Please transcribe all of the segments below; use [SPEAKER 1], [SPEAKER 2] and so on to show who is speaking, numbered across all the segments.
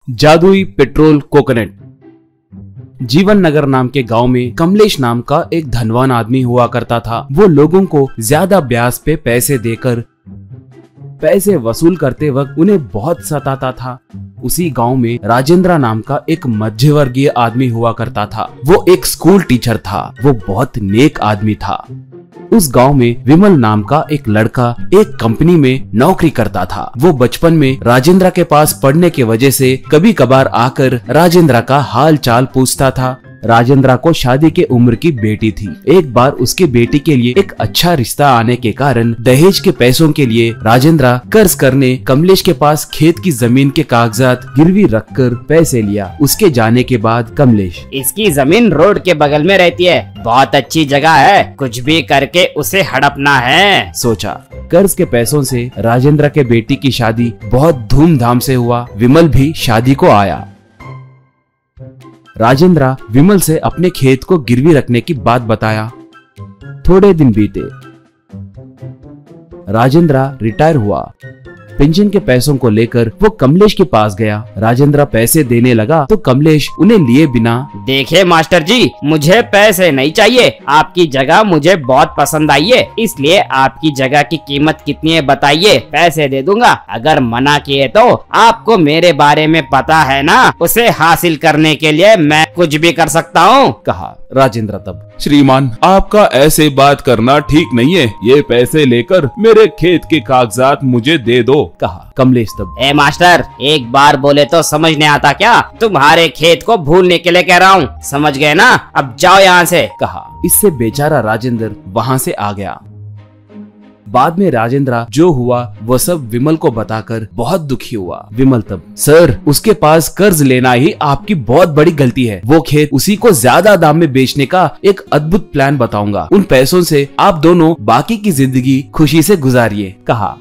[SPEAKER 1] जादुई petrol coconut. जीवन नगर नाम के गांव में कमलेश नाम का एक धनवान आदमी हुआ करता था। वो लोगों को ज्यादा ब्याज पे पैसे देकर पैसे वसूल करते वक्त उन्हें बहुत सताता था। उसी गांव में राजेंद्र नाम का एक मध्यवर्गीय आदमी हुआ करता था। वो एक स्कूल टीचर था। वो बहुत नेक आदमी था। उस गांव में विमल नाम का एक लड़का एक कंपनी में नौकरी करता था। वो बचपन में राजेंद्र के पास पढ़ने के वजह से कभी कभार आकर राजेंद्र का हाल चाल पूछता था। राजेंद्र को शादी के उम्र की बेटी थी। एक बार उसकी बेटी के लिए एक अच्छा रिश्ता आने के कारण दहेज के पैसों के लिए राजेंद्र कर्ज करने कमलेश के पास खेत की जमीन के कागजात गिरवी रखकर पैसे लिया। उसके जाने के बाद कमलेश,
[SPEAKER 2] इसकी जमीन रोड के बगल में रहती है, बहुत अच्छी जगह है, कुछ भी करके उसे हड़पना है,
[SPEAKER 1] सोचा। कर्ज के पैसों से राजेंद्र के बेटी की शादी बहुत धूमधाम से हुआ। विमल भी शादी को आया। राजेंद्र विमल से अपने खेत को गिरवी रखने की बात बताया। थोड़े दिन बीते। राजेंद्र रिटायर हुआ। पेंशन के पैसों को लेकर वो कमलेश के पास गया। राजेंद्र पैसे देने लगा तो कमलेश उन्हें लिए बिना,
[SPEAKER 2] देखिए मास्टर जी, मुझे पैसे नहीं चाहिए, आपकी जगह मुझे बहुत पसंद आई है, इसलिए आपकी जगह की कीमत कितनी है बताइए, पैसे दे दूंगा। अगर मना किए तो आपको मेरे बारे में पता है ना, उसे हासिल करने के लिए मैं कुछ भी कर सकता हूँ,
[SPEAKER 1] कहा। राजेंद्र तब,
[SPEAKER 3] श्रीमान, आपका ऐसे बात करना ठीक नहीं है। ये पैसे लेकर मेरे खेत के कागजात मुझे दे दो,
[SPEAKER 1] कहा। कमलेश तब,
[SPEAKER 2] ए मास्टर, एक बार बोले तो समझ नहीं आता क्या? तुम्हारे खेत को भूलने के लिए कह रहा हूँ, समझ गए ना? अब जाओ यहाँ से,
[SPEAKER 1] कहा। इससे बेचारा राजेंद्र वहाँ से आ गया। बाद में राजेंद्र जो हुआ वो सब विमल को बताकर बहुत दुखी हुआ। विमल तब, सर, उसके पास कर्ज लेना ही आपकी बहुत बड़ी गलती है। वो खेत उसी को ज्यादा दाम में बेचने का एक अद्भुत प्लान बताऊंगा। उन पैसों से आप दोनों बाकी की जिंदगी खुशी से गुजारिए, कहा।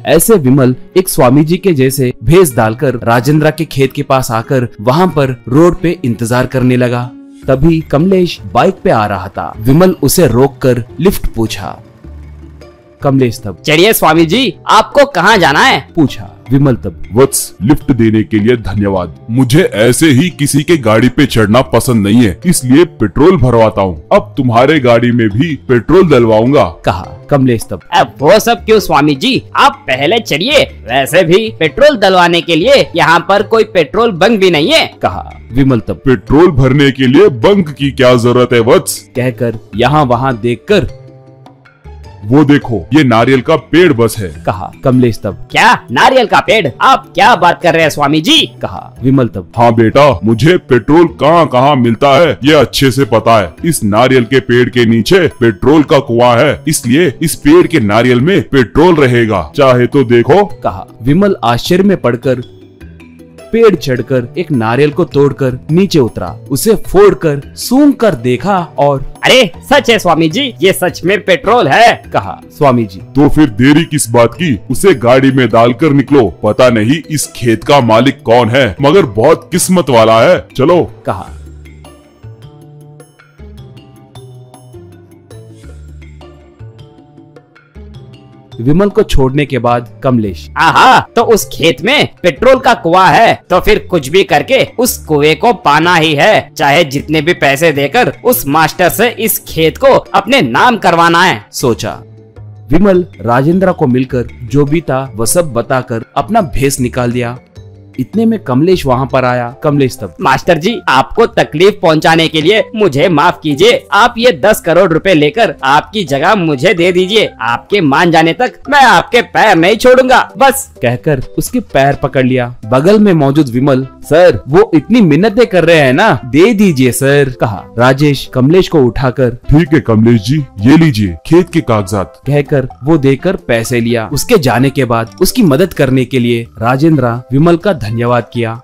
[SPEAKER 1] ऐसे विमल एक स्वामी जी के जैसे भेष डालकर राजेंद्र के खेत के पास आकर वहाँ पर रोड पे इंतजार करने लगा। तभी कमलेश बाइक पे आ रहा था। विमल उसे रोककर लिफ्ट पूछा। कमलेश तब,
[SPEAKER 2] चलिए स्वामी जी, आपको कहाँ जाना है?
[SPEAKER 1] पूछा। विमल तब,
[SPEAKER 3] वत्स, लिफ्ट देने के लिए धन्यवाद। मुझे ऐसे ही किसी के गाड़ी पे चढ़ना पसंद नहीं है, इसलिए पेट्रोल भरवाता हूँ। अब तुम्हारे गाड़ी में भी पेट्रोल डलवाऊंगा,
[SPEAKER 1] कहा। कमलेश तब,
[SPEAKER 2] अब वो सब क्यों स्वामी जी, आप पहले चलिए। वैसे भी पेट्रोल डलवाने के लिए यहाँ पर कोई पेट्रोल बंक भी नहीं है,
[SPEAKER 1] कहा। विमल तब,
[SPEAKER 3] पेट्रोल भरने के लिए बंक की क्या जरूरत है वत्स?
[SPEAKER 1] कहकर यहाँ वहाँ देखकर,
[SPEAKER 3] वो देखो, ये नारियल का पेड़ बस है,
[SPEAKER 1] कहा। कमलेश तब,
[SPEAKER 2] क्या नारियल का पेड़? आप क्या बात कर रहे हैं स्वामी जी,
[SPEAKER 1] कहा। विमल तब,
[SPEAKER 3] हाँ बेटा, मुझे पेट्रोल कहाँ कहाँ मिलता है ये अच्छे से पता है। इस नारियल के पेड़ के नीचे पेट्रोल का कुआं है, इसलिए इस पेड़ के नारियल में पेट्रोल रहेगा, चाहे तो देखो,
[SPEAKER 1] कहा। विमल आश्चर्य में पड़कर पेड़ चढ़कर एक नारियल को तोड़कर नीचे उतरा। उसे फोड़कर सूंघ कर देखा और,
[SPEAKER 2] अरे सच है स्वामी जी, ये सच में पेट्रोल है, कहा।
[SPEAKER 1] स्वामी जी,
[SPEAKER 3] तो फिर देरी किस बात की? उसे गाड़ी में डालकर निकलो। पता नहीं इस खेत का मालिक कौन है, मगर बहुत किस्मत वाला है, चलो,
[SPEAKER 1] कहा। विमल को छोड़ने के बाद कमलेश,
[SPEAKER 2] आहा, तो उस खेत में पेट्रोल का कुआं है, तो फिर कुछ भी करके उस कुएं को पाना ही है, चाहे जितने भी पैसे देकर उस मास्टर से इस खेत को अपने नाम करवाना है,
[SPEAKER 1] सोचा। विमल राजेंद्र को मिलकर जो भी था वह सब बताकर अपना भेष निकाल दिया। इतने में कमलेश वहाँ पर आया। कमलेश तब,
[SPEAKER 2] मास्टर जी, आपको तकलीफ पहुंचाने के लिए मुझे माफ कीजिए। आप ये 10 करोड़ रुपए लेकर आपकी जगह मुझे दे दीजिए। आपके मान जाने तक मैं आपके पैर नहीं छोड़ूंगा, बस,
[SPEAKER 1] कहकर उसके पैर पकड़ लिया। बगल में मौजूद विमल, सर, वो इतनी मिन्नतें कर रहे हैं ना, दे दीजिए सर, कहा। राजेश कमलेश को उठाकर,
[SPEAKER 3] ठीक है कमलेश जी, ये लीजिए खेत के कागजात,
[SPEAKER 1] कहकर वो देकर पैसे लिया। उसके जाने के बाद उसकी मदद करने के लिए राजेंद्र विमल का धन्यवाद किया।